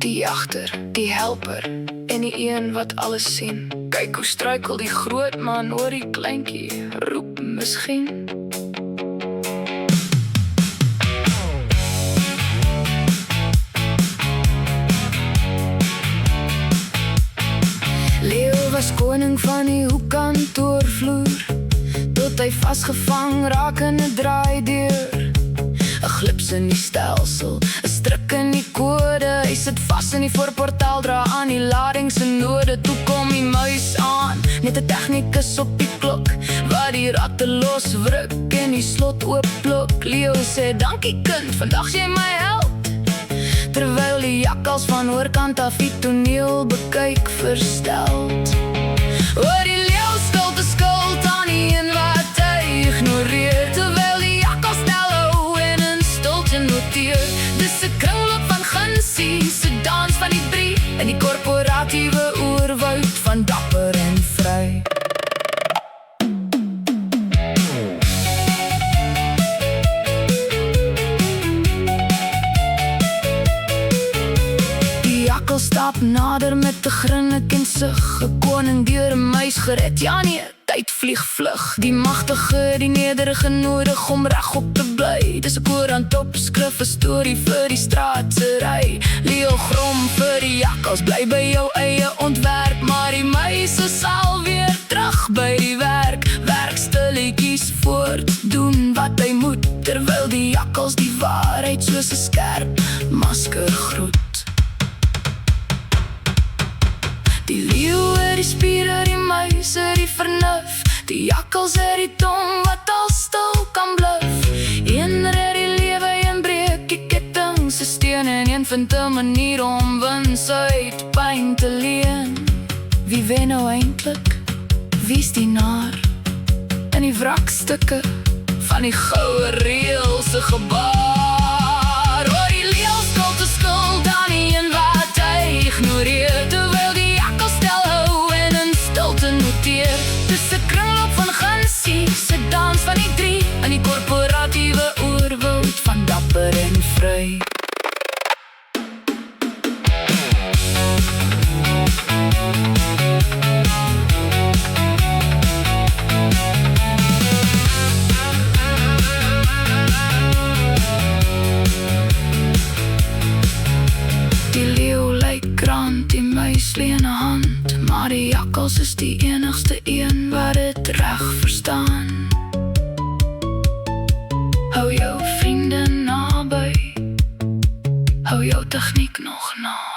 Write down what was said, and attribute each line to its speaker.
Speaker 1: Die jagter, die helper en die een wat alles sien. Kyk hoe struikel die groot man oor die kleintjie, roep miskien. Leo was koning van die hoekkantoorvloer, tot hy vasgevang raak in 'n draaideur. 'n Glips in die stelsel, 'n stryk in die kode. Hy sit vas in die voorportaal, dra aan die lading se node. Toe kom die muis aan, net 'n tegnikus op die klok, wat die ratte loswruk en die slot ooppluk. Leo sê, dankie kind, vandag jy my help. Terwyl die jakkals van oorkant af die toneel bekyk versteld. Oor die leeu skuld de skuld aan die een wat hy ignoreer, terwyl die jakkals snel hou en in stilte noteer. Dis 'n kringloop van gunsies, 'n dans van die drie, in die korporatiewe oerwoud van dapper en vry. Stap nader met 'n grinnik en sug, 'n koning deur 'n muis gered. Ja nee, tyd vlieg vlug. Die magtige, die nederige nodig om regop te bly. Dis 'n koerant opskrif, 'n storie vir die straatsery. Leo grom vir die jakkals, bly by jou eie ontwerp. Maar die muise sal weer terug by die werk. Werk stilletjies voort, doen wat hy moet, terwyl die jakkals die waarheid soos 'n skerp masker groet. Die leeu het die spiere, die muis het die vernuf, die jakkals het die tong wat al stil kan bluf. Een red die lewe, een breek die ketting se steen, en een vind 'n manier om wins uit pyn te leen. Wie wen nou eintlik? Wie's die naar? In die wrakstukke van die goue reël se gebaar. Oor die leeu skuld de skuld aan die een wat hy ignoreer, terwyl die jakkals stel hou en in stilte noteer. Dis 'n kringloop van gunsies, 'n dans van die drie, in die korporatiewe oerwoud van dapper en vry. Die muis lê in 'n hand, maar die jakkals is die enigste een wat dit reg verstaan. Hou jou vriende naby, hou jou tegniek nog na.